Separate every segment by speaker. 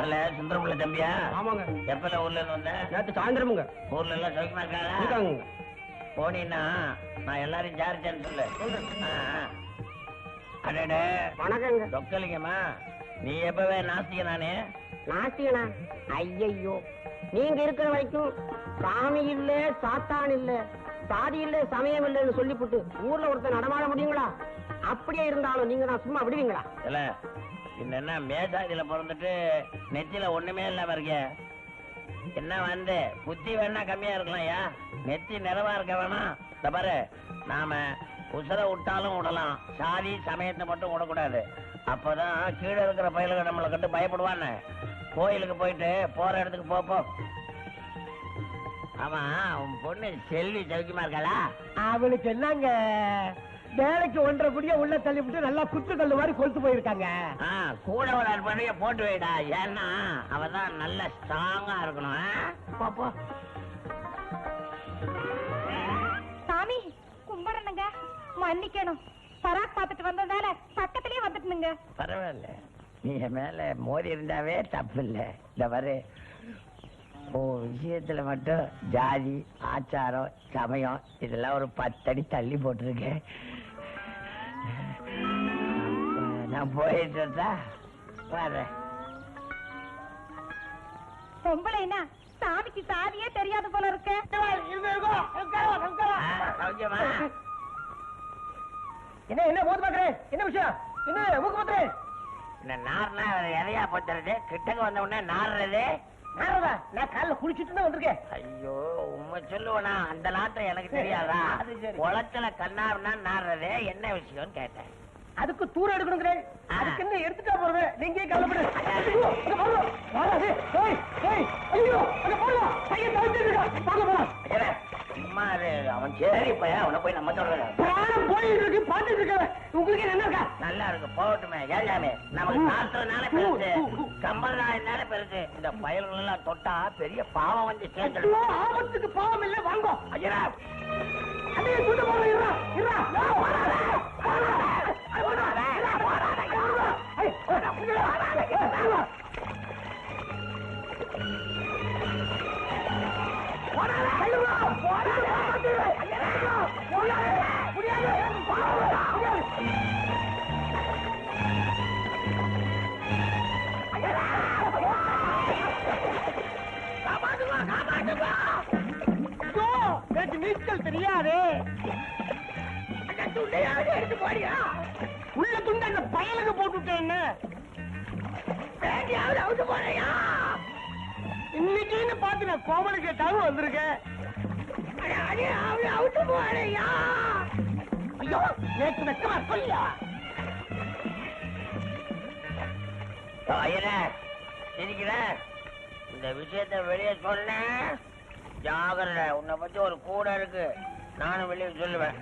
Speaker 1: யாருல சுந்தரமுள்ள தம்பியா?
Speaker 2: ஆமாங்க.
Speaker 1: எப்பதான் ஊர்ல இருந்து வந்த?
Speaker 2: நேற்று சாயந்தரமுங்க.
Speaker 1: ஊர்ல எல்லாம் சௌக்கியமா இருக்காங்க? போனீன்னா நான் எல்லாரும் விசாரிச்சேன்னு சொல்லு. அடடே
Speaker 2: வணக்கங்க.
Speaker 1: சொக்கலிங்கம்மா, நீ எப்பவே நாஸ்திக? நானே
Speaker 2: நாஸ்திகனா? ஐயையோ, நீங்க இருக்கிற வரைக்கும் சாமி இல்ல, சாத்தான் இல்ல, சாதி இல்ல, சமயம் இல்லன்னு சொல்லிவிட்டு ஊர்ல ஒருத்தர் நடமாட முடியுங்களா? அப்படியே இருந்தாலும் நீங்க நான் சும்மா விடுவீங்களா?
Speaker 1: இல்ல, என்ன மேசாதியில பிறந்துட்டு நெத்தில ஒண்ணுமே இல்லாம இருக்க. என்ன வந்து புத்தி வேணா கம்மியா இருக்கலாம் ஐயா, நெத்தி நிறைவா இருக்க வேணாம். இந்த பாரு, நாம உசுர விட்டாலும் விடலாம், சாதி சமயத்தை மட்டும் விடக்கூடாது. அப்பதான் கீழே இருக்கிற பயலுக்கு நம்மளை கண்டு பயப்படுவான்னு. கோயிலுக்கு போயிட்டு போற இடத்துக்கு போப்போ. ஆமா, உன் பொண்ணு செல்வி சௌக்கியமா இருக்காளா?
Speaker 2: அவளுக்கு என்னங்க, வேலைக்கு 1.5 குடிய உள்ள தள்ளிவிட்டு நல்லா குத்து கல்லு மாதிரி கொளுத்து போயிருக்காங்க.
Speaker 1: கூட ஒரு அற்பனைய போட்டு வைடா, ஏன்னா அவதான் நல்ல ஸ்ட்ராங்கா இருக்கணும்.
Speaker 3: சாமி கும்பிடணுங்க, மன்னிக்கணும். பராக் பார்த்துட்டு வந்ததால பக்கத்திலேயே வந்துட்டுனுங்க.
Speaker 1: பரவாயில்ல, நீ மேல மோதி இருந்தாவே தப்பு இல்ல. இந்த வரு விஷயத்துல மட்டும் ஜாதி ஆச்சாரம் சமயம் இதெல்லாம் ஒரு 10 அடி தள்ளி போட்டிருக்கேன். நான் போயிட்டு வரேன்.
Speaker 3: பொம்பளைனா சாமிக்கு சாதியே தெரியாத போல இருக்க.
Speaker 2: என்ன போது பாக்குறேன்? என்ன விஷயம்? என்ன ஊக்கு பாக்குறேன்?
Speaker 1: நார்னா எதையா போச்சுறது? கிட்டக்கு வந்த உடனே நாடுறது
Speaker 2: நான் காலைல குளிச்சுட்டு தான் வந்திருக்கேன்.
Speaker 1: ஐயோ, உண்மை சொல்லுவனா, அந்த நாட்டம் எனக்கு தெரியாதா? குளத்துல கண்ணாருன்னா நாடுறது என்ன விஷயம்னு கேட்டேன்.
Speaker 2: அதுக்கு தூரம் எடுக்கணுங்கிறேன். அதுக்கு என்ன எடுத்துட்டா போறது? நீங்க கவலைப்படு.
Speaker 1: சும்மா அவன் சரி பையன், அவனை போய் நம்ம சொல்றேன்.
Speaker 2: போயிட்டு இருக்கு, பாத்துட்டு இருக்க. உங்களுக்கு என்ன இருக்கா?
Speaker 1: நல்லா இருக்கு, போகட்டுமே. எல்லாமே நமக்கு சாஸ்திரனால பெருசு, சம்பிரதாயனால பெருசு. இந்த பயல்கள் எல்லாம் தொட்டா பெரிய பாவம் வந்து சேர்ந்து.
Speaker 2: ஆபத்துக்கு பாவம் இல்ல, வாங்க.
Speaker 1: ஐயா,
Speaker 2: அதே சுட்டு போற. நீச்சல் தெரியாது. எடுத்து போடியா, உள்ள துண்டு அந்த பயலுக்கு போட்டுட்டேன். அவுட்டு போறியா? இன்னைக்குன்னு பார்த்து நான் கோமலு கேட்டாலும் வந்திருக்கேன். அவுட்டு போறியா? ஐயோ, நேற்று வெக்கமா சொல்லியா?
Speaker 1: இந்த விஷயத்த வெளியே சொன்ன ஜாகிரதை, உன்னை பத்தி ஒரு கூட இருக்கு, நானும் வெளியே சொல்லுவேன்.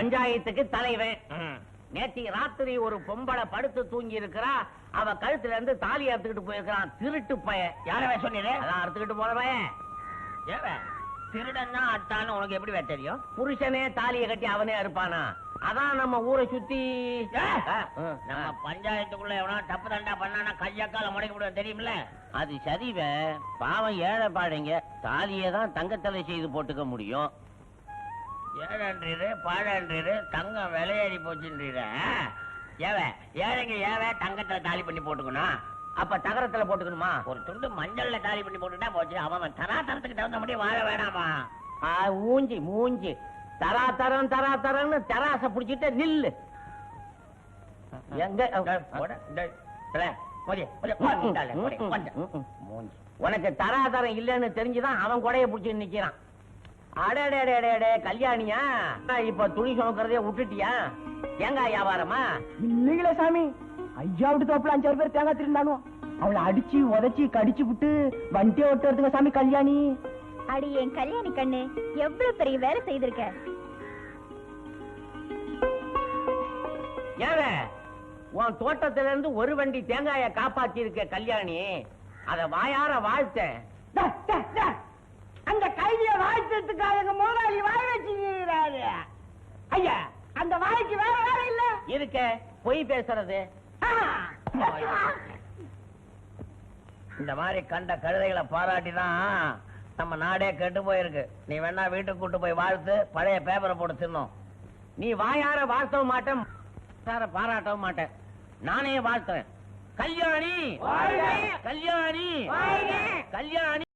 Speaker 2: பஞ்சாயத்துக்கு தலைவன். நேத்தி ராத்திரி ஒரு பொம்பளை படுத்து தூங்கி இருக்கிறா. அவ கழுத்துல இருந்து தாலி அறுத்துக்கிட்டு போயிருக்கான். திருட்டு பையன்.
Speaker 1: யாரவே சொன்னீரு?
Speaker 2: அதான் அறுத்துக்கிட்டு போற பையன்.
Speaker 1: ஏவே திருடன்னா அட்டான்னு உனக்கு எப்படி தெரியும்?
Speaker 2: புருஷனே தாலியை கட்டி அவனே அறுப்பானா? அதான் நம்ம ஊரை சுத்தி
Speaker 1: நம்ம பஞ்சாயத்துக்குள்ள எவனா தப்பு தண்டா பண்ணானா கையக்கால முடக்கி விடுவேன் தெரியுமில்ல?
Speaker 2: அது சரிவ. பாவம் ஏழை பாடைங்க. தாலியை தான் தங்கத்தலை செய்து போட்டுக்க முடியும்.
Speaker 1: ஏழன்றீரு பாழன்றீரு தங்கம் விலையேறி போச்சுன்றீரு. ஏவே ஏழைங்க ஏவே தங்கத்துல தாலி பண்ணி போட்டுக்கணும்.
Speaker 2: அப்ப தகரத்துல போட்டுக்கணுமா?
Speaker 1: ஒரு துண்டு மஞ்சள்ல தாலி பண்ணி போட்டுட்டா போச்சு. அவன் தராதரத்துக்கு தகுந்த மாதிரி வாழ வேணாமா?
Speaker 2: மூஞ்சி மூஞ்சி தராதரம் தராதரம்னு தராச புடிச்சிட்டு நில்லு. எங்க உனக்கு தராதரம் இல்லன்னு தெரிஞ்சுதான் அவன் கொடைய புடிச்சு நிக்கிறான். அடடே கல்யாணியா, இப்ப துணி சுமக்கிறதே விட்டுட்டியா? தேங்காய் வியாபாரமா?
Speaker 4: இல்லைங்களே சாமி, ஐயா விட்டு தோப்புல 5 பேர் தேங்காய் திருந்தானோ அவளை அடிச்சு உதைச்சு கடிச்சு விட்டு வண்டியை ஓட்டுறதுங்க சாமி கல்யாணி.
Speaker 3: அடி என் கல்யாணி கண்ணு, எவ்வளவு பெரிய வேலை செய்திருக்க.
Speaker 2: ஏற உன் தோட்டத்துல இருந்து ஒரு வண்டி தேங்காய காப்பாத்தி இருக்க கல்யாணி. அத வாயார வாழ்த்தேன்.
Speaker 4: அந்த கைதிய வாழ்த்துறதுக்காக எங்க முதலாளி வாய் வச்சுக்கிறாரு. ஐயா, அந்த வாய்க்கு வேற வேற இல்ல
Speaker 2: இருக்க பொய் பேசுறது.
Speaker 1: இந்த மாதிரி கண்ட கழுதைகளை பாராட்டிதான் நம்ம நாடே கெட்டு போயிருக்கு. நீ வேணா வீட்டுக்கு கூட்டு போய் வாழ்த்து, பழைய பேப்பரை போட்டு தின்னோம்.
Speaker 2: நீ வாயார வாழ்த்தவும் மாட்டேன், பாராட்டவும் மாட்டேன். நானே வாழ்த்துறேன். கல்யாணி கல்யாணி கல்யாணி.